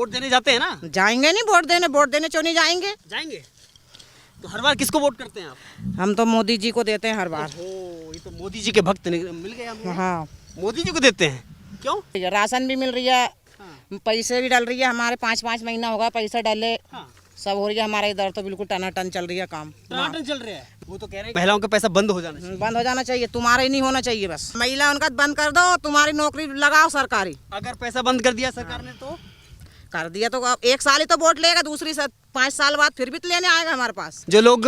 Vote देने जाते हैं ना? जाएंगे नहीं वोट देने क्यों नहीं जाएंगे। जाएंगे। तो हर बार किसको वोट करते हैं आप? हम तो मोदी जी को देते हैं हर बार। ओहो, ये तो मोदी जी के भक्त मिल गए हमें। हाँ, मोदी जी को देते हैं। क्यों? राशन भी मिल रही है, हाँ। पैसे भी डल रही है, हमारे 5-5 महीना होगा पैसे डले, हाँ। सब हो रही है। हमारे इधर तो बिल्कुल टनाटन चल रही है काम। टनाटन चल रहा है। वो तो कह रहे हैं महिलाओं का पैसा बंद हो जाना चाहिए। बंद हो जाना चाहिए, तुम्हारा ही नहीं होना चाहिए। बस महिला उनका बंद कर दो, तुम्हारी नौकरी लगाओ सरकारी। अगर पैसा बंद कर दिया सरकार ने तो कर दिया तो अब 1 साल ही तो वोट लेगा, दूसरी 5 साल बाद फिर भी तो लेने आएगा हमारे पास। जो लोग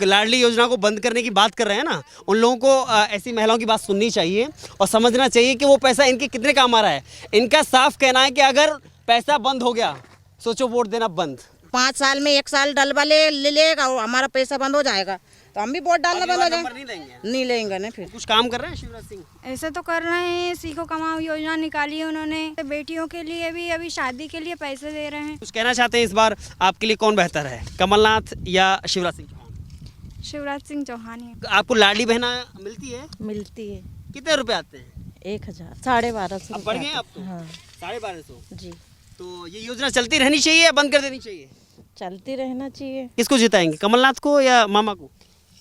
लाडली योजना को बंद करने की बात कर रहे हैं ना, उन लोगों को ऐसी महिलाओं की बात सुननी चाहिए और समझना चाहिए कि वो पैसा इनके कितने काम आ रहा है। इनका साफ कहना है कि अगर पैसा बंद हो गया, सोचो वोट देना बंद। 5 साल में 1 साल डलवा ले लेगा और हमारा पैसा बंद हो जाएगा तो हम भी वोट डालना बंद हो जाएंगे। नहीं लेंगे ना। फिर कुछ काम कर रहे हैं शिवराज सिंह? ऐसे तो कर रहे हैं, सीखो कमाओ योजना निकाली है उन्होंने, बेटियों के लिए भी अभी शादी के लिए पैसे दे रहे हैं। कुछ कहना चाहते हैं इस बार आपके लिए कौन बेहतर है, कमलनाथ या शिवराज सिंह चौहान? शिवराज सिंह चौहान ही। आपको लाडली बहना मिलती है? मिलती है। कितने रुपए आते हैं? 1000, 1250। अब बढ़ गए अब तो? हाँ 1250। जी, तो ये योजना चलती रहनी चाहिए या बंद कर देनी चाहिए? चलती रहना चाहिए। किसको जिताएंगे, कमलनाथ को या मामा को?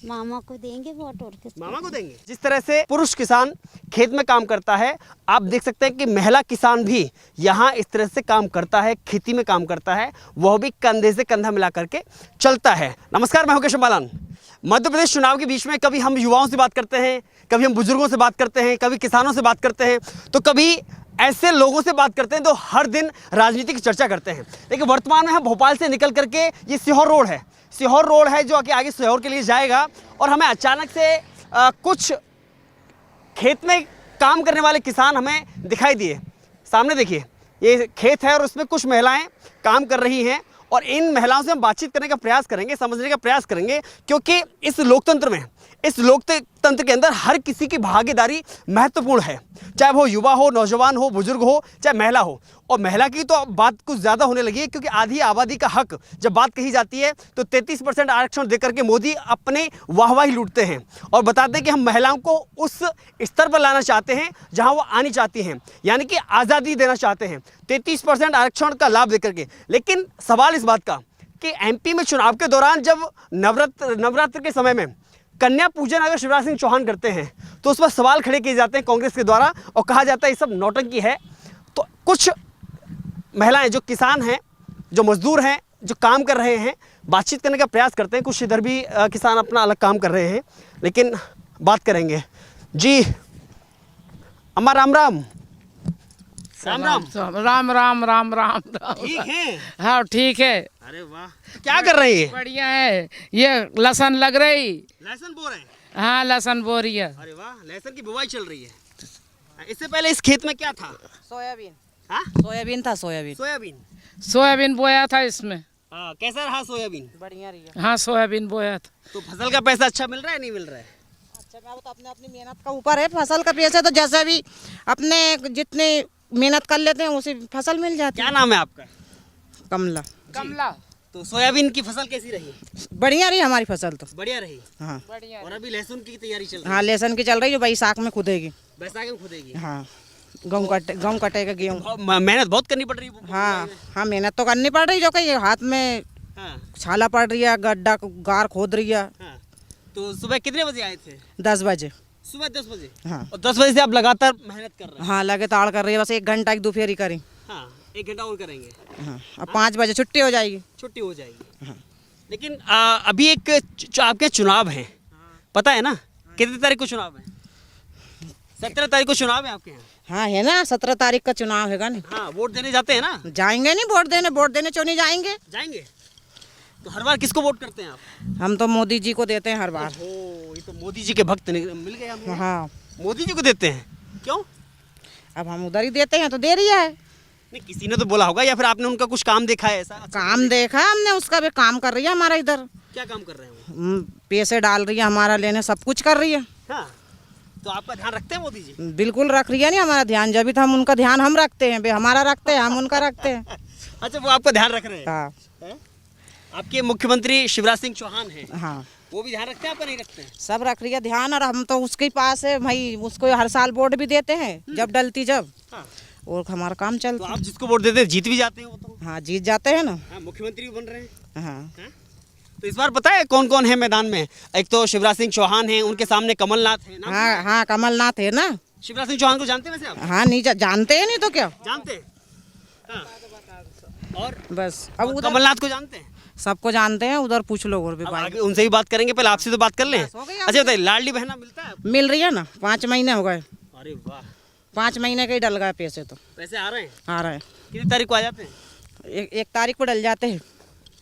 मामा को देंगे वोट और किसको? मामा को देंगे। जिस तरह से पुरुष किसान खेत में काम करता है, आप देख सकते हैं कि महिला किसान भी यहाँ इस तरह से काम करता है, खेती में काम करता है, वह भी कंधे से कंधा मिला करके चलता है। नमस्कार, मैं हूं केशव बालन। मध्य प्रदेश चुनाव के बीच में कभी हम युवाओं से बात करते हैं, कभी हम बुजुर्गों से बात करते हैं, कभी किसानों से बात करते हैं, तो कभी ऐसे लोगों से बात करते हैं तो हर दिन राजनीति की चर्चा करते हैं। लेकिन वर्तमान में हम भोपाल से निकल करके ये सीहोर रोड है, सीहोर रोड है जो कि आगे सीहोर के लिए जाएगा, और हमें अचानक से कुछ खेत में काम करने वाले किसान हमें दिखाई दिए। सामने देखिए, ये खेत है और उसमें कुछ महिलाएं काम कर रही हैं, और इन महिलाओं से हम बातचीत करने का प्रयास करेंगे, समझने का प्रयास करेंगे, क्योंकि इस लोकतंत्र में, इस लोकतंत्र के अंदर हर किसी की भागीदारी महत्वपूर्ण है, चाहे वो युवा हो, नौजवान हो, बुजुर्ग हो, चाहे महिला हो। और महिला की तो बात कुछ ज़्यादा होने लगी है, क्योंकि आधी आबादी का हक जब बात कही जाती है तो 33% आरक्षण देकर के मोदी अपने वाहवाही लूटते हैं और बताते हैं कि हम महिलाओं को उस स्तर पर लाना चाहते हैं जहां वो आनी चाहती हैं, यानी कि आज़ादी देना चाहते हैं 33% आरक्षण का लाभ देकर के। लेकिन सवाल इस बात का कि एमपी में चुनाव के दौरान जब नवरात्र के समय में कन्या पूजन अगर शिवराज सिंह चौहान करते हैं तो उस पर सवाल खड़े किए जाते हैं कांग्रेस के द्वारा, और कहा जाता है ये सब नौटंकी है। तो कुछ महिलाएं जो किसान हैं, जो मजदूर हैं, जो काम कर रहे हैं, बातचीत करने का प्रयास करते हैं। कुछ इधर भी किसान अपना अलग काम कर रहे हैं, लेकिन बात करेंगे। जी अम्मा, राम राम। राम राम। राम राम राम राम। ठीक है? हाँ ठीक है। अरे वाह, क्या कर रही है? बढ़िया है, ये लहसुन लग रही। लहसुन बो रहे हैं? हाँ लहसुन बो रही है। अरे वाह, लहसुन की बुवाई चल रही है। इससे पहले इस खेत में क्या था? सोयाबीन। हाँ? सोयाबीन था, सोयाबीन। सोयाबीन। सोयाबीन बोया था इसमें। हाँ, कैसा रहा सोयाबीन? बढ़िया रही है। हाँ सोयाबीन बोया था। तो फसल का पैसा अच्छा मिल रहा है, नहीं मिल रहा है? अच्छा, वो तो अपने अपनी मेहनत का ऊपर है। फसल का पैसा तो जैसे भी अपने जितने मेहनत कर लेते हैं उसी फसल मिल जाती है। क्या नाम है आपका? कमला। कमला। तो सोयाबीन की फसल कैसी रही? बढ़िया रही हमारी फसल तो। बढ़िया रही। हाँ बढ़िया। और अभी लहसुन की तैयारी चल रही है? हाँ, लहसुन की चल रही है, बैसाख में खुदेगी। बैसाख में खुदेगी? हाँ, गेहूँ कटेगा, गेहूँ। मेहनत बहुत करनी पड़ रही है। हाँ हाँ, मेहनत तो करनी पड़ रही, जो कि ये हाथ में हाँ, छाला पड़ रही है, गड्ढा गार खोद रही है। हाँ। तो सुबह कितने बजे आए थे? 10 बजे। सुबह 10 बजे? हाँ। और 10 बजे से आप लगातार मेहनत कर रहे हैं? हाँ, लगे ताड़ कर रही है, बस 1 घंटा की दोपहरी करी। हाँ, 1 घंटा और करेंगे। हाँ, अब 5 बजे छुट्टी हो जाएगी। छुट्टी हो जाएगी। लेकिन अभी एक आपके चुनाव है, पता है ना? कितनी तारीख को चुनाव है? 17 तारीख को चुनाव है आपके यहाँ? हाँ है ना, 17 तारीख का चुनाव हैगा ना। हाँ, वोट देने जाते हैं ना? जाएंगे नहीं वोट देने क्यों नहीं जाएंगे। जाएंगे। तो हर बार किसको वोट करते हैं आप? हम तो मोदी जी को देते हैं हर बार। ओहो, ये तो मोदी जी के भक्त मिल गए हमें। हाँ, मोदी जी को देते हैं। क्यों? अब हम उधर ही देते हैं तो दे रही है। नहीं, किसी ने तो बोला होगा, या फिर आपने उनका कुछ काम देखा है ऐसा? काम देखा है हमने, उसका भी काम कर रही है हमारा इधर। क्या काम कर रहे हैं वो? पैसे डाल रही है हमारा, लेने सब कुछ कर रही है। हाँ, तो आपका ध्यान रखते हैं मोदी जी? बिल्कुल रख रही है नहीं हमारा ध्यान, जब भी तो हम उनका ध्यान हम रखते हैं, हमारा रखते हैं, हम उनका रखते हैं। अच्छा, वो आपका ध्यान रख रहे हैं? हाँ हैं? आपके मुख्यमंत्री शिवराज सिंह चौहान हैं, हाँ, वो भी ध्यान रखते हैं, आपका नहीं रखते हैं? सब रख रही है ध्यान, और हम तो उसके पास है भाई, उसको हर साल वोट भी देते हैं जब डलती जब। हाँ। और हमारा काम तो चलता आप जिसको वोट देते हैं जीत भी जाते हैं वो तो। हाँ जीत जाते हैं ना। हाँ, मुख्यमंत्री भी बन रहे हैं। हाँ हैं? तो इस बार पता है कौन कौन है मैदान में? एक तो शिवराज सिंह चौहान है, उनके सामने कमलनाथ है। नाम हाँ हाँ कमलनाथ है ना। शिवराज सिंह चौहान को जानते हैं वैसे आप? हाँ नहीं जानते हैं नहीं तो क्या। जानते हैं। हाँ। और बस अब उधर कमलनाथ को जानते हैं? सबको जानते हैं, उधर पूछ लो और भी अब भाई। आगे उनसे भी बात करेंगे, पहले आपसे तो बात कर लें। हो गई अच्छा बताइए, लाडली बहना मिलता है आपको? मिल रही है ना, 5 महीने हो गए। अरे वाह, 5 महीने के ही डल गए पैसे तो। पैसे आ रहे हैं? आ रहे हैं। कितनी तारीख को आ जाते हैं? एक तारीख को डल जाते हैं।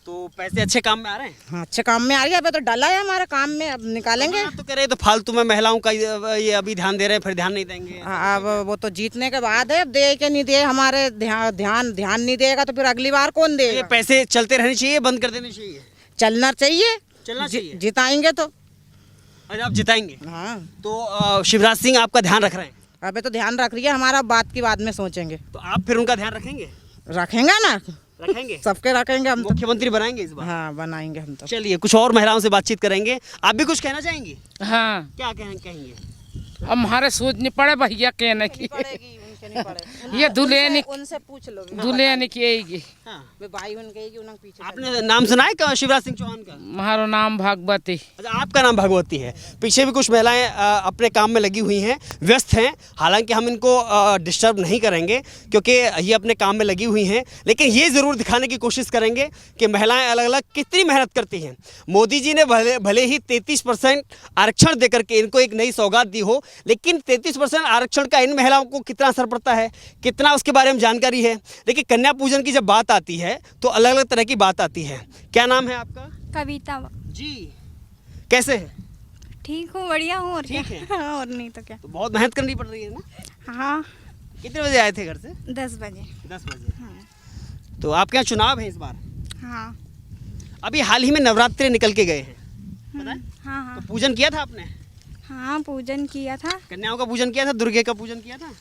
तो पैसे अच्छे काम में आ रहे हैं? हाँ अच्छे काम में आ रही है। अभी तो डला है हमारे काम में, अब निकालेंगे। तो कह रहे तो फालतू में महिलाओं का ये अभी ध्यान दे रहे हैं, फिर ध्यान नहीं देंगे। अब वो तो जीतने के बाद है, अब दे के नहीं दे हमारे ध्यान नहीं देगा तो फिर अगली बार कौन ये देगा। पैसे चलते रहने चाहिए, बंद कर देने चाहिए? चलना चाहिए। चलना चाहिए। जिताएंगे तो। अच्छा, आप जिताएंगे हाँ तो शिवराज सिंह आपका ध्यान रख रहे हैं? अबे तो ध्यान रख रही है हमारा, बात की बाद में सोचेंगे। तो आप फिर उनका ध्यान रखेंगे? रखेंगे ना, रखेंगे। सबके रखेंगे हम तो। मुख्यमंत्री बनाएंगे इस बार? हाँ बनाएंगे हम तो। चलिए कुछ और महिलाओं से बातचीत करेंगे। आप भी कुछ कहना चाहेंगी? हाँ, क्या कहेंगे? अब हमारे सोचनी पड़े भैया कहने की। पड़ेगी उनके नहीं पड़े। ये दुल्हन उनसे पूछ लो। दुल्हन की आएगी। हाँ। भाई उनके की उनके पीछे। आपने नाम सुना है क्या शिवराज सिंह चौहान का? हमारा नाम भागवती। अच्छा, आपका नाम भगवती है। पीछे भी कुछ महिलाएं अपने काम में लगी हुई हैं, व्यस्त हैं। हालांकि हम इनको डिस्टर्ब नहीं करेंगे क्योंकि ये अपने काम में लगी हुई हैं, लेकिन ये ज़रूर दिखाने की कोशिश करेंगे कि महिलाएं अलग अलग कितनी मेहनत करती हैं। मोदी जी ने भले ही 33% आरक्षण देकर के इनको एक नई सौगात दी हो, लेकिन 33% आरक्षण का इन महिलाओं को कितना असर पड़ता है, कितना उसके बारे में जानकारी है। देखिए, कन्या पूजन की जब बात आती है तो अलग अलग तरह की बात आती है। क्या नाम है आपका? कविता जी। कैसे है? ठीक हूँ, बढ़िया हूँ। और क्या? ठीक है। हाँ, और नहीं तो क्या। तो बहुत मेहनत करनी पड़ रही है ना? हाँ, कितने बजे आए थे घर से? 10 बजे। 10 बजे। तो आपके यहाँ चुनाव है इस बार? हाँ अभी हाल ही में नवरात्रि निकल के गए हैं, पता है? हाँ हाँ तो पूजन किया था आपने? हाँ, पूजन किया था। कन्याओं का पूजन किया था, दुर्गे का पूजन किया था?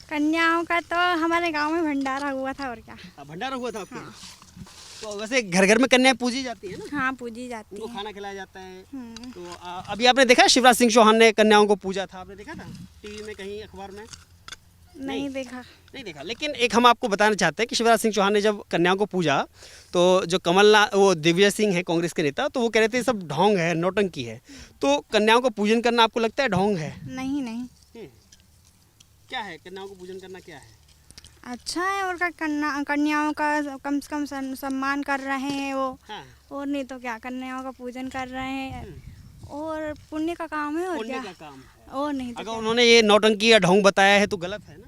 कन्याओं का तो हमारे गांव में भंडारा हुआ था। और क्या। भंडारा हुआ था आपके यहाँ? तो वैसे घर घर में कन्याएं पूजी जाती है ना? हाँ, पूजी जाती उनको है। खाना खिलाया जाता है। हम्म। तो अभी आपने देखा है शिवराज सिंह चौहान ने कन्याओं को पूजा था? आपने देखा था टीवी में, कहीं अखबार में? नहीं देखा। नहीं देखा। लेकिन एक हम आपको बताना चाहते हैं कि शिवराज सिंह चौहान ने जब कन्याओं को पूजा तो जो कमलनाथ, वो दिग्विजय सिंह है कांग्रेस के नेता, तो वो कह रहे थे सब ढोंग है, नौटंकी है। तो कन्याओं को पूजन करना आपको लगता है ढोंग है? नहीं नहीं, क्या है कन्याओं को पूजन करना, क्या है? अच्छा है। और क्या, कन्याओं का कम से कम सम्मान कर रहे हैं वो। हाँ। और नहीं तो क्या, कन्याओं का पूजन कर रहे हैं और पुण्य का काम है। और पुण्य क्या। का काम है। और नहीं तो अगर क्या। उन्होंने ये नौटंकी या ढोंग बताया है तो गलत है ना?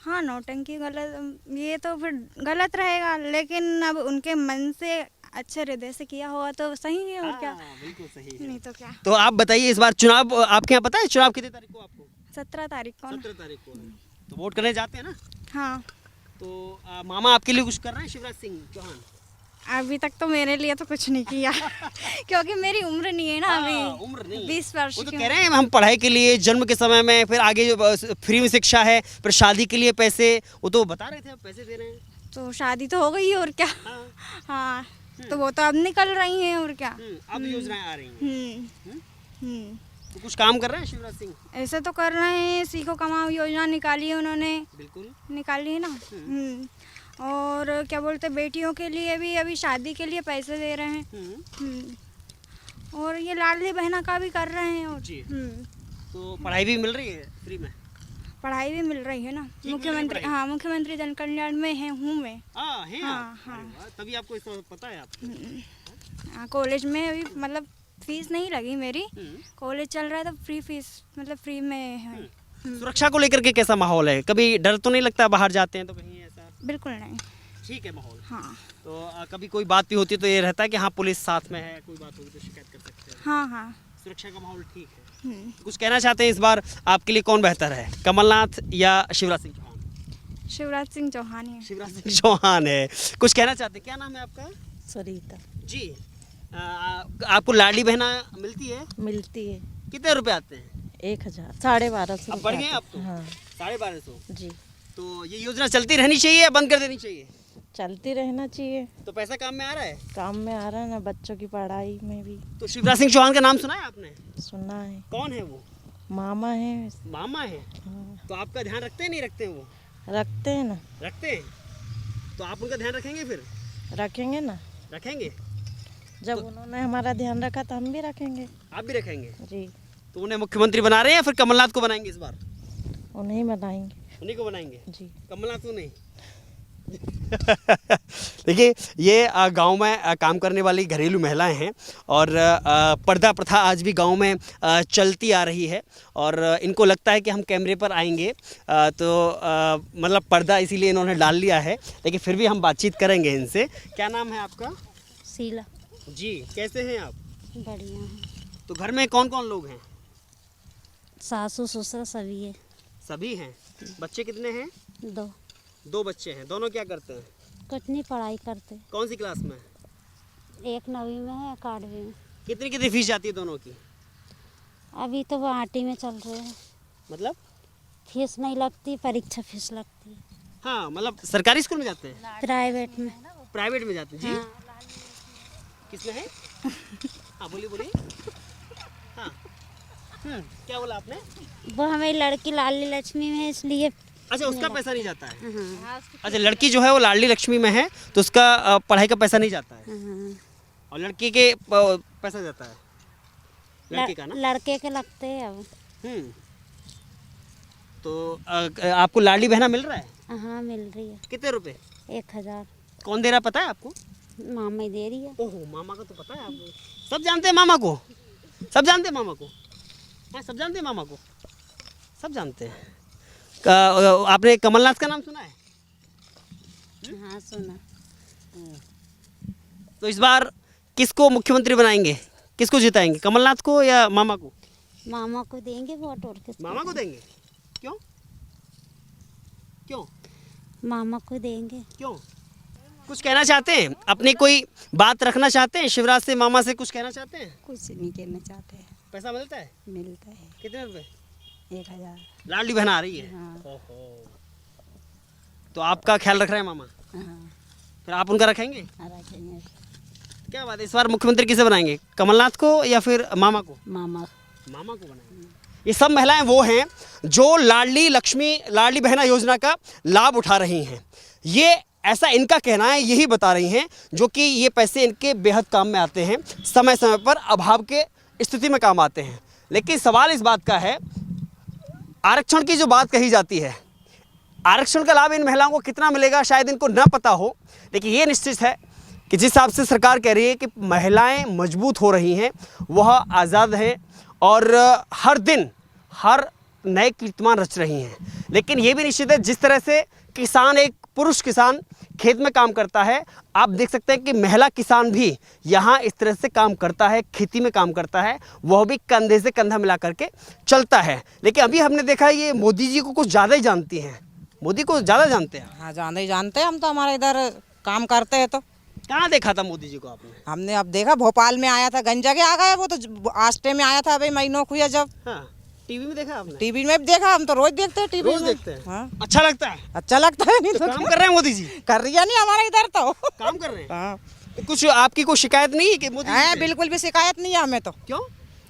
हाँ, नौटंकी गलत, ये तो फिर गलत रहेगा। लेकिन अब उनके मन से अच्छे हृदय से किया हुआ तो सही है। और क्या। हाँ, बिल्कुल सही है। नहीं तो क्या। तो आप बताइए, इस बार चुनाव आपके यहाँ पता है चुनाव कितनी तारीख को आपको? 17 तारीख को ना। 17 तारीख को है। तो वोट करने जाते हैं ना? हाँ, तो मामा आपके लिए कुछ कर रहे हैं शिवराज सिंह चौहान? अभी तक तो मेरे लिए तो कुछ नहीं किया क्योंकि मेरी उम्र नहीं है ना अभी। उम्र नहीं, 20 वर्ष वो तो की कह रहे हैं हम पढ़ाई के लिए जन्म के समय में, फिर आगे जो फ्री में शिक्षा है, फिर शादी के लिए पैसे, वो तो बता रहे थे आप पैसे दे रहे हैं। तो शादी तो हो गई है। और क्या। हाँ। हाँ, तो वो तो अब निकल रही हैं। और क्या। अब योजनाएं आ रही हैं। तो कुछ काम कर रहे हैं शिवराज सिंह? ऐसे तो कर रहे हैं, सीखो कमाओ योजना निकाली है उन्होंने। बिल्कुल निकाली है ना। और क्या बोलते, बेटियों के लिए भी अभी शादी के लिए पैसे दे रहे हैं। और ये लाडली बहना का भी कर रहे हैं। और जी। तो पढ़ाई भी मिल रही है फ्री में? पढ़ाई भी मिल रही है ना। ठीक मिल रही है मुख्यमंत्री, पढ़ाई? हाँ, मुख्यमंत्री जन कल्याण में हूँ मैं। है हाँ, आप? हाँ। अरे वाह, तभी आपको इसका पता है आपको। हाँ, कॉलेज में अभी मतलब फीस नहीं लगी मेरी। कॉलेज चल रहा है तो फ्री फीस, मतलब फ्री में है। सुरक्षा को लेकर के कैसा माहौल है? कभी डर तो नहीं लगता बाहर जाते हैं तो कहीं ऐसा? बिल्कुल नहीं। ठीक है माहौल। हाँ तो कभी कोई बात भी होती है तो ये रहता है कि हाँ पुलिस साथ में है, कोई बात होगी तो शिकायत कर सकते हैं? हाँ हाँ। सुरक्षा का माहौल ठीक है। कुछ कहना चाहते हैं इस बार आपके लिए कौन बेहतर है, कमलनाथ या शिवराज सिंह चौहान? शिवराज सिंह चौहान है। शिवराज सिंह चौहान है। कुछ कहना चाहते हैं? क्या नाम है आपका? सरिता। जी। आपको लाडली बहना मिलती है? मिलती है। कितने रुपए आते हैं? 1000, 1250। अब बढ़ गए आप तो? हाँ 1250। जी, तो ये योजना चलती रहनी चाहिए या बंद कर देनी चाहिए? चलती रहना चाहिए। तो पैसा काम में आ रहा है? काम में आ रहा है ना, बच्चों की पढ़ाई में भी। तो शिवराज सिंह चौहान का नाम सुना है आपने? सुना है। कौन है वो? मामा है। मामा है। हाँ, तो आपका ध्यान रखते हैं नहीं रखते हैं वो? रखते हैं ना, रखते हैं, तो आप उनका ध्यान रखेंगे फिर? रखेंगे ना। रखेंगे? जब उन्होंने हमारा ध्यान रखा तो हम भी रखेंगे। आप भी रखेंगे? जी, तो उन्हें मुख्यमंत्री बना रहे हैं या फिर कमलनाथ को बनाएंगे इस बार? उन्हें ही बताएंगे। उन्हीं को बनाएंगे? जी। कमलनाथ को नहीं। देखिए, ये गांव में काम करने वाली घरेलू महिलाएं हैं और पर्दा प्रथा आज भी गांव में चलती आ रही है और इनको लगता है कि हम कैमरे पर आएंगे तो मतलब पर्दा इसीलिए इन्होंने डाल लिया है, लेकिन फिर भी हम बातचीत करेंगे इनसे। क्या नाम है आपका? शीला। जी, कैसे हैं आप? बढ़िया है। तो घर में कौन कौन लोग हैं? सासू ससुर सभी है। सभी हैं। बच्चे कितने हैं? 2। 2 बच्चे हैं। दोनों क्या करते हैं? कुछ नहीं, पढ़ाई करते। कौन सी क्लास में? एक 9वीं में है, 8वीं में। कितनी कितनी फीस जाती है दोनों की? अभी तो वो आटी में चल रहे हैं। मतलब? फीस नहीं लगती, परीक्षा फीस लगती है। हाँ, मतलब सरकारी स्कूल में जाते हैं? प्राइवेट में। प्राइवेट में जाते हैं जी? हाँ। किसमें है? हाँ, बोलिए बोलिए। हाँ, क्या बोला आपने? वो हमारी लड़की लाडली लक्ष्मी में है, इसलिए। अच्छा, उसका पैसा नहीं जाता है? हाँ। अच्छा, लड़की जो है वो लाडली लक्ष्मी में है तो उसका पढ़ाई का पैसा नहीं जाता है हाँ। और लड़की के पैसा जाता है, लड़के का ना? लड़के के लगते हैं अब। तो आपको लाडली बहना मिल रहा है? हाँ, मिल रही है। कितने रुपए? 1000। कौन दे रहा पता है आपको? मामा ही दे रही है। ओहो, मामा का तो पता है आपको? सब जानते हैं मामा को? सब जानते हैं मामा को? हाँ, सब जानते हैं मामा को? सब जानते हैं। आपने कमलनाथ का नाम सुना है? हाँ, सुना। तो इस बार किसको मुख्यमंत्री बनाएंगे? किसको जिताएंगे, कमलनाथ को या मामा को? मामा को देंगे वोट, और किसको? मामा को देंगे। क्यों? क्यों? मामा को देंगे। क्यों? कुछ कहना चाहते हैं? अपनी कोई बात रखना चाहते हैं? शिवराज से, मामा से कुछ कहना चाहते हैं? कुछ नहीं कहना चाहते हैं। पैसा मिलता है? मिलता है कितने रुपए? 1000। लाडली बहन आ रही है? हाँ। ओहो, तो आपका ख्याल रख रहे हैं मामा? हाँ, फिर आप उनका रखेंगे? रखेंगे। क्या बात है, इस बार मुख्यमंत्री किसे बनाएंगे, कमलनाथ को या फिर मामा को? मामा। मामा को बनाएंगे। ये सब महिलाएं वो हैं जो लाडली लक्ष्मी, लाडली बहना योजना का लाभ उठा रही हैं। ये ऐसा इनका कहना है, यही बता रही हैं, जो कि ये पैसे इनके बेहद काम में आते हैं, समय समय पर अभाव के स्थिति में काम आते हैं। लेकिन सवाल इस बात का है, आरक्षण की जो बात कही जाती है, आरक्षण का लाभ इन महिलाओं को कितना मिलेगा शायद इनको न पता हो, लेकिन ये निश्चित है कि जिस हिसाब से सरकार कह रही है कि महिलाएं मजबूत हो रही हैं, वह आज़ाद हैं और हर दिन हर नए कीर्तिमान रच रही हैं। लेकिन ये भी निश्चित है, जिस तरह से किसान, एक पुरुष किसान खेत में काम करता है, आप देख सकते हैं कि महिला किसान भी यहाँ इस तरह से काम करता है, खेती में काम करता है, वह भी कंधे से कंधा मिला करके चलता है। लेकिन अभी हमने देखा ये मोदी जी को कुछ ज़्यादा ही जानती हैं, मोदी को ज़्यादा जानते हैं। हाँ, ज़्यादा ही जानते हैं हम तो, हमारे इधर काम करते हैं तो। कहाँ देखा था मोदी जी को आपने? हमने अब देखा, भोपाल में आया था, गंजा के आ गया वो तो, आस्टे में आया था अभी महीनों हुआ जब। हाँ, टीवी में देखा आपने? टीवी में भी देखा, हम तो रोज देखते हैं टीवी रोज में। देखते हैं? हाँ, अच्छा लगता है? अच्छा लगता है। नहीं तो तो काम कर रहे हैं मोदी जी? कर रही है नहीं हमारे इधर तो। काम कर रहे हैं? हाँ, कुछ आपकी कोई शिकायत नहीं है कि मोदी जी है, से? बिल्कुल भी शिकायत नहीं है हमें तो। क्यों?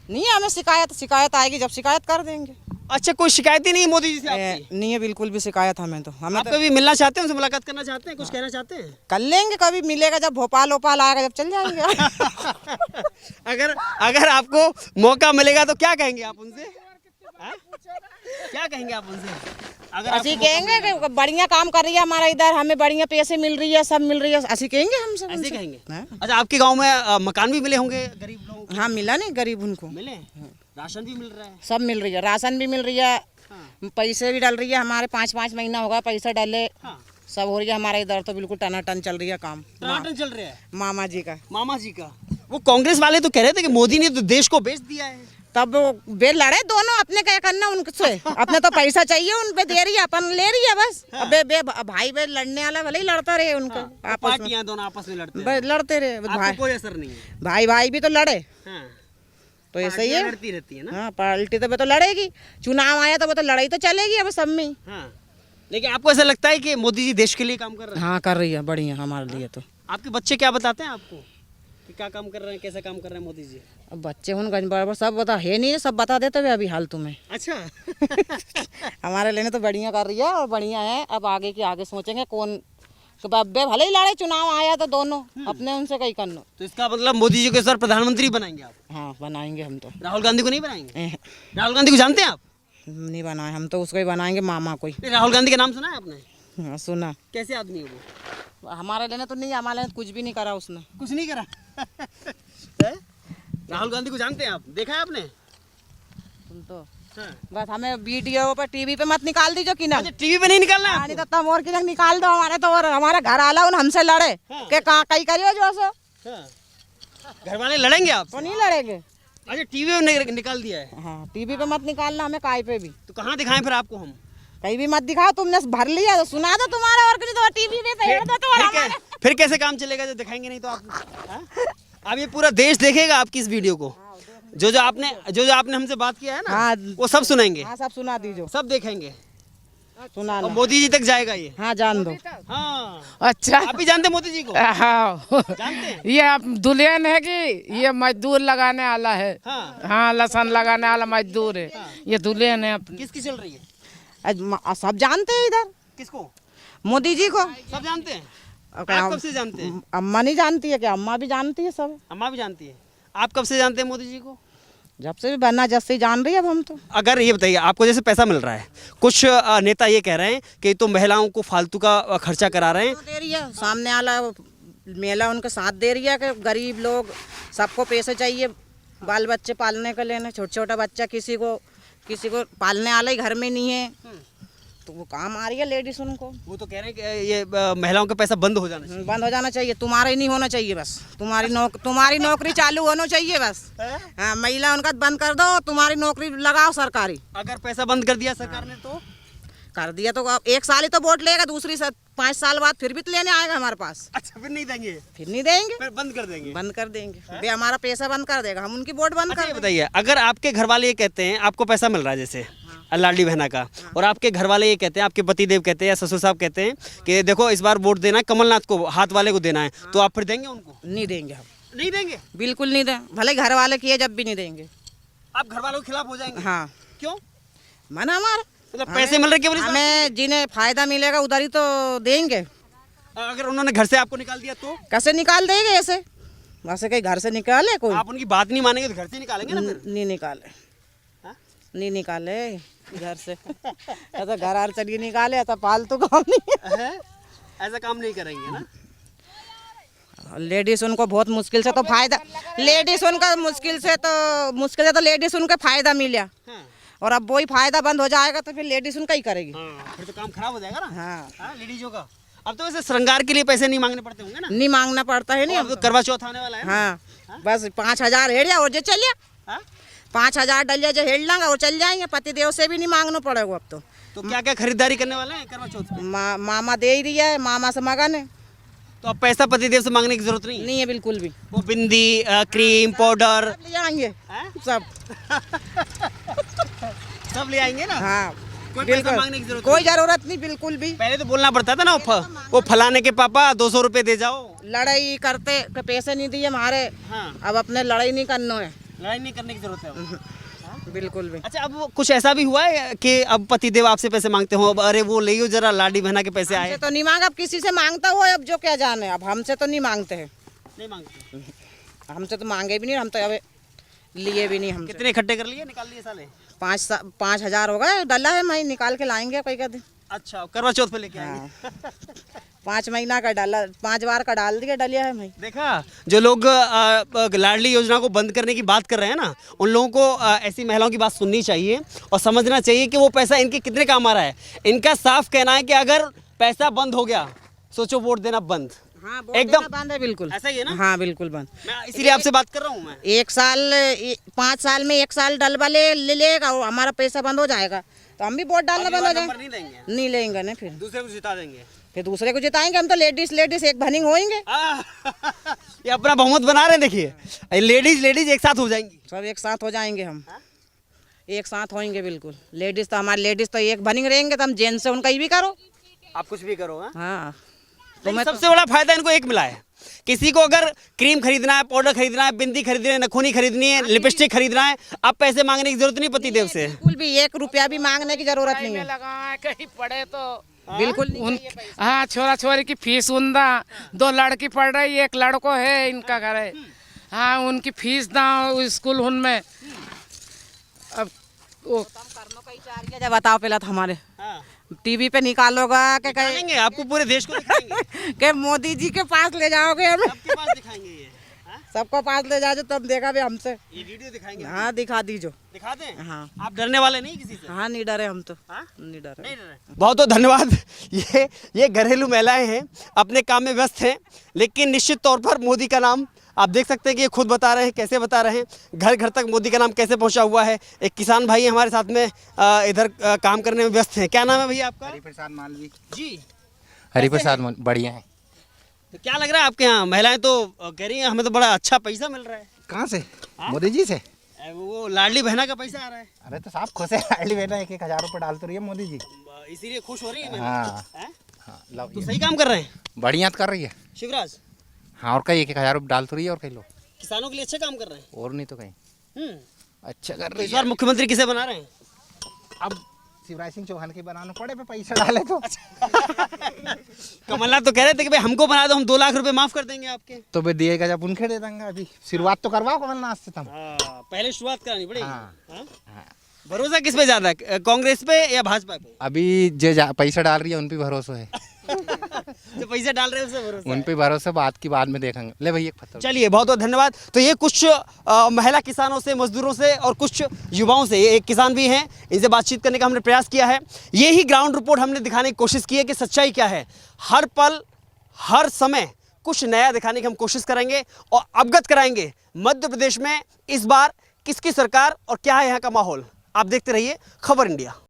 नहीं है हमें शिकायत, शिकायत आएगी जब शिकायत कर देंगे। अच्छा, कोई शिकायत ही नहीं है मोदी जी से आपकी? नहीं है बिल्कुल भी शिकायत हमें तो। हमें आप तो कभी मिलना चाहते हैं, उनसे मुलाकात करना चाहते हैं, कुछ कहना चाहते हैं? कर लेंगे, कभी मिलेगा जब भोपाल वोपाल आएगा जब चल जाएंगे। अगर आपको मौका मिलेगा तो क्या कहेंगे आप उनसे? हाँ? क्या कहेंगे आप उनसे अगर ऐसे कहेंगे कि बढ़िया काम कर रही है हमारा इधर, हमें बढ़िया पैसे मिल रही है, सब मिल रही है, ऐसे कहेंगे हम सब। ऐसे कहेंगे? हाँ? अच्छा, आपके गांव में मकान भी मिले होंगे गरीब लोगों को? हाँ, मिला नहीं गरीब उनको, मिले, राशन भी मिल रहा है? सब मिल रही है, राशन भी मिल रही है, हाँ। पैसे भी डल रही है, हमारे 5-5 महीना होगा पैसा डाले, हाँ। सब हो रही है हमारे इधर तो, बिल्कुल टनाटन चल रही है काम। टनाटन चल रहा है मामा जी का। मामा जी का। वो कांग्रेस वाले तो कह रहे थे कि मोदी ने तो देश को बेच दिया है। तब वो बे लड़े दोनों, अपने क्या करना उनसे, अपने तो पैसा चाहिए, उन पे दे रही है, अपन ले रही है बस। अबे बे भाई बे लड़ने वाला भले ही लड़ता रहे उनका आपस में, पार्टियां दोनों आपस में लड़ते हैं। बस लड़ते रहे आपको भाई, कोई असर नहीं है? भाई भाई भी तो लड़े, हाँ, तो ऐसा ही पार्टियां है। लड़ती रहती है ना? हाँ, पार्टी तो वो तो लड़ेगी, चुनाव आया तो वो तो लड़ाई तो चलेगी अब सब में। हाँ, लेकिन आपको ऐसा लगता है कि मोदी जी देश के लिए काम कर रहे हैं? हाँ, कर रही है बढ़िया हमारे लिए तो। आपके बच्चे क्या बताते हैं आपको कि क्या काम कर रहे हैं, कैसे काम कर रहे हैं मोदी जी? अब बच्चे उन गंज बराबर सब बता है नहीं, सब बता देते हुए अभी हाल तुम्हें। अच्छा हमारे लेने तो बढ़िया कर रही है और बढ़िया है। अब आगे की आगे सोचेंगे कौन अब्बे भले ही लड़े, चुनाव आया तो दोनों अपने उनसे कहीं करना। तो इसका मतलब मोदी जी को इस बार प्रधानमंत्री बनाएंगे आप? हाँ बनाएंगे हम तो। राहुल गांधी को नहीं बनाएंगे? राहुल गांधी को जानते हैं आप? नहीं बनाए हम तो, उसको ही बनाएंगे, मामा को ही। नहीं, राहुल गांधी का नाम सुना है आपने? हाँ, सुना। कैसे आदमी है वो? हमारे लेने तो नहीं, हमारे लेने कुछ भी नहीं करा उसने। कुछ नहीं करा है? राहुल गांधी को जानते हैं आप? देखा है आपने? तुम तो हाँ। बस हमें वीडियो पर टीवी पे मत निकाल दीजिए कि ना। अच्छा, टीवी पे नहीं निकालना है नहीं तो तम और की निकाल दो हमारे तो, और हमारा घर आला उन हमसे लड़े के कहाँ कहीं करियो जो सो। आपको? हाँ। घर वाले लड़ेंगे आप? तो नहीं लड़ेंगे। अच्छा, टीवी में निकाल दिया है? हाँ टीवी पे मत निकालना हमें, काय पे भी तो कहाँ दिखाएं फिर आपको हम? कहीं भी मत दिखाओ। तुमने भर लिया तो सुना दो तुम्हारा, और तो टीवी पे भेज दो तो फिर क्या- फिर कैसे काम चलेगा जो दिखाएंगे नहीं तो आप? हाँ? अब ये पूरा देश देखेगा आपकी इस वीडियो को। जो जो आपने हमसे बात किया है ना, हाँ। वो सब सुनाएंगे, हाँ सब सुना दीजिए, सब देखेंगे सुना और लो। मोदी जी तक जाएगा ये। हाँ जान दो। हाँ, अच्छा आप भी जानते हैं मोदी जी को? हाँ जानते हैं? ये आप दुल्हन है कि ये मजदूर लगाने वाला है? हाँ। हाँ लसन लगाने वाला मजदूर है। ये दुल्हन है अपनी। किसकी चल रही है? सब जानते हैं इधर किसको? मोदी जी को। सब जानते हैं? अब आप कब से जानते हैं? अम्मा नहीं जानती है क्या? अम्मा भी जानती है सब। अम्मा भी जानती है। आप कब से जानते हैं मोदी जी को? जब से भी बनना, जब से जान रही है अब हम तो। अगर ये बताइए, आपको जैसे पैसा मिल रहा है, कुछ नेता ये कह रहे हैं कि तो महिलाओं को फालतू का खर्चा करा रहे हैं। दे रही है सामने वाला मेला, उनके साथ दे रही है कि गरीब लोग सबको पैसे चाहिए बाल बच्चे पालने के लेने। छोटा छोटा बच्चा किसी को पालने वाला ही घर में नहीं है, तो वो काम आ रही है लेडीज उनको। वो तो कह रहे हैं कि ये महिलाओं का पैसा बंद हो जाना चाहिए। बंद हो जाना चाहिए, तुम्हारा ही नहीं होना चाहिए बस। तुम्हारी नौकरी चालू होना चाहिए बस। हाँ महिला उनका बंद कर दो, तुम्हारी नौकरी लगाओ सरकारी। अगर पैसा बंद कर दिया सरकार ने तो? कर दिया तो अब 1 साल ही तो वोट लेगा, दूसरी 5 साल बाद फिर भी तो लेने आएगा हमारे पास। अच्छा, फिर नहीं देंगे? फिर नहीं देंगे, फिर बंद कर देंगे? बंद कर देंगे। वे हमारा पैसा बंद कर देगा, हम उनकी वोट बंद अच्छा, कर ये देंगे। बताइए, अगर आपके घर वाले ये कहते हैं आपको पैसा मिल रहा है जैसे लाडली बहना का, और आपके घर वाले ये कहते हैं, आपके पति देव कहते हैं या ससुर साहब कहते हैं कि देखो इस बार वोट देना है कमलनाथ को, हाथ वाले को देना है, तो आप फिर देंगे उनको? नहीं देंगे हम, नहीं देंगे? बिल्कुल नहीं दें। भले घर वाले किए जब भी नहीं देंगे। आप घर वालों के खिलाफ हो जाएंगे? हाँ क्यों? मन हमारा, मतलब पैसे मिल रहे केवल इस बात हमें जिन्हें फायदा मिलेगा उधर ही तो देंगे। से? अगर उन्होंने घर से आपको निकाल दिया तो? कैसे निकाल देंगे ऐसे? वैसे कहीं घर से निकाले कोई? आप उनकी बात नहीं मानेंगे तो घर से निकालेंगे ना फिर? नहीं निकाले, हाँ? नहीं निकाले घर से। ऐसा घर आर चलिए निकाले, ऐसा फालतू काम नहीं है? ऐसा काम नहीं करेंगे ना? है। लेडीज उनको बहुत मुश्किल से तो फायदा, लेडीज उनका मुश्किल से तो लेडीज उनका फायदा मिला, हाँ। और अब वही फायदा बंद हो जाएगा तो फिर लेडीज उनका ही करेगी। हाँ, फिर तो काम खराब हो जाएगा ना। हाँ हाँ, लेडीजों का। अब तो वैसे श्रृंगार के लिए पैसे नहीं मांगने पड़ते होंगे ना? नहीं मांगना पड़ता है नहीं। अब तो करवा चौथ आने वाला है ना? हाँ बस 5,000 हेड़िया और जो चलिए, हाँ? 5,000 डलिया जो हेड़ लांगा और चल जाएंगे। पति देव से भी नहीं मांगना पड़ेगा अब तो। तो क्या क्या खरीदारी करने वाले हैं करवा चौथ पे? मामा दे ही रही है, मामा से मगन है। तो अब पैसा पतिदेव से मांगने की जरूरत नहीं है? नहीं है बिल्कुल भी। वो बिंदी, क्रीम, पाउडर सब ले आएंगे हैं? सब। सब ले आएंगे ना? हाँ कोई पैसा मांगने की जरूरत कोई जरूरत नहीं बिल्कुल भी। पहले तो बोलना पड़ता था ना, वो फलाने के पापा 200 रुपए दे जाओ। लड़ाई करते कि पैसे नहीं दिए हमारे, हाँ। अब अपने लड़ाई नहीं करना है लड़ाई नहीं करने की जरूरत है अब। बिल्कुल भी। अच्छा, अब कुछ ऐसा भी हुआ है कि अब पतिदेव आपसे पैसे मांगते हो, अब अरे वो ले जरा लाडी बहना के पैसे आए? हमसे तो नहीं मांगा, अब किसी से मांगता हो अब जो क्या जाने। अब हमसे तो नहीं मांगते हैं, नहीं मांगते? हमसे तो मांगे भी नहीं, हम तो अब लिए भी नहीं। हमसे कितने इकट्ठे कर लिए, निकाल लिए साले? 5,000 हो गए, डला है, मैं निकाल के लाएंगे कोई का दिन। अच्छा, करवा चौथ पे लेके आएंगे? 5 महीना का डाला, 5 बार का डाल दिया डलिया है भाई। देखा, जो लोग लाडली योजना को बंद करने की बात कर रहे हैं ना, उन लोगों को ऐसी महिलाओं की बात सुननी चाहिए और समझना चाहिए कि वो पैसा इनके कितने काम आ रहा है। इनका साफ कहना है कि अगर पैसा बंद हो गया, सोचो वोट देना बंद। हाँ एकदम बंद है बिल्कुल। ऐसा ही है ना? हाँ बिल्कुल बंद। मैं इसीलिए आपसे बात कर रहा हूँ। मैं 1 साल 5 साल में 1 साल डलवा लेगा और हमारा पैसा बंद हो जाएगा तो हम भी वोट डालना बंद हो जाएंगे। नहीं देंगे? नहीं लेंगे ना, फिर दूसरे को जिता देंगे। फिर दूसरे को जिताएंगे हम तो। लेडीज एक भनिंग होएंगे, ये अपना बहुमत बना रहे हैं। देखिए, लेडीज एक साथ हो जाएंगी, सब एक साथ हो जाएंगे हम। एक साथ होएंगे बिल्कुल। लेडीज तो हमारे लेडीज तो एक भनिंग रहेंगे, तो हम जेंट्स से उनका ही भी करो। आप कुछ भी करो। हाँ, हाँ लेकिन सबसे बड़ा फायदा इनको एक मिला है किसी को अगर क्रीम खरीदना है, पाउडर खरीदना है, बिंदी खरीदनी है, नखूनी खरीदनी है, लिपस्टिक खरीदना है, अब पैसे मांगने की जरूरत नहीं पति देव से। बिल्कुल भी 1 रुपया भी मांगने की जरूरत नहीं है। लगा कहीं पढ़े तो बिल्कुल उन हाँ छोरा छोरी की फीस उन्दा 2 लड़की पढ़ रही, 1 लड़को है, इनका घर है। हाँ उनकी फीस ना स्कूल उनमें अब वो जब बताओ पहले तो हमारे हाँ। टीवी पे निकालोगा कि दिखाएंगे आपको, पूरे देश को दिखाएंगे। कि मोदी जी के पास ले जाओगे हमें, सबके पास दिखाएंगे ये। हाँ? सबको पास ले जाओ तब देखा भी हमसे। ये वीडियो दिखाएंगे। हाँ दिखा दीजो। दिखा दें? हाँ आप डरने वाले नहीं किसी से? हाँ नहीं डरे हम तो। हाँ? नहीं डरे। नहीं डरे। बहुत बहुत धन्यवाद। ये घरेलू महिलाएं हैं, अपने काम में व्यस्त हैं, लेकिन निश्चित तौर पर मोदी का नाम आप देख सकते हैं कि ये खुद बता रहे हैं, कैसे बता रहे हैं, घर घर तक मोदी का नाम कैसे पहुंचा हुआ है। एक किसान भाई हमारे साथ में इधर काम करने में व्यस्त हैं। क्या नाम है भैया आपका? हरिप्रसाद मालवी। जी। हरिप्रसाद बढ़िया है। तो क्या लग रहा है आपके यहाँ? महिलाएं तो कह रही हैं हमें तो बड़ा अच्छा पैसा मिल रहा है। कहाँ से? मोदी जी से। वो लाडली बहना का पैसा आ रहा है, अरे तो साहब खुश है, लाडली बहना 1,000 रुपये डाल तो रही है मोदी जी। इसीलिए खुश हो रही है। हाँ हैं? हाँ लो तो सही काम कर रहे हैं बढ़िया कर रही है। शिवराज, हाँ और कहीं 1,000 रुपये डाल तो रही है और कहीं लो किसानों के लिए अच्छा काम कर रहे हैं। और नहीं तो कहीं अच्छा कर तो रही इस है। बार मुख्यमंत्री किसे बना रहे हैं? अब शिवराज सिंह चौहान के बनाना पड़े पे पैसा डाले तो। कमलनाथ तो कह रहे थे कि भाई हमको बना दो, हम 2 लाख रुपए माफ कर देंगे आपके। तो वे दिएगा जब उनके दे देंगे। अभी शुरुआत तो करवाओ कमलनाथ से तुम। पहले शुरुआत करानी पड़ेगी। हाँ। हाँ? हाँ। भरोसा किस पे ज्यादा है, कांग्रेस पे या भाजपा पे? अभी जो पैसा डाल रही है उन पे भरोसा है। जो पैसे डाल रहे हैं उससे भरोसा उन है। पे भरोसा, बात की बाद में देखेंगे। ले भैया पत्थर। चलिए बहुत बहुत धन्यवाद। तो ये कुछ महिला किसानों से, मजदूरों से और कुछ युवाओं से, ये एक किसान भी हैं, इनसे बातचीत करने का हमने प्रयास किया है। ये ही ग्राउंड रिपोर्ट हमने दिखाने की कोशिश की है कि सच्चाई क्या है। हर पल हर समय कुछ नया दिखाने की हम कोशिश करेंगे और अवगत कराएंगे मध्य प्रदेश में इस बार किसकी सरकार और क्या है यहाँ का माहौल। आप देखते रहिए खबर इंडिया।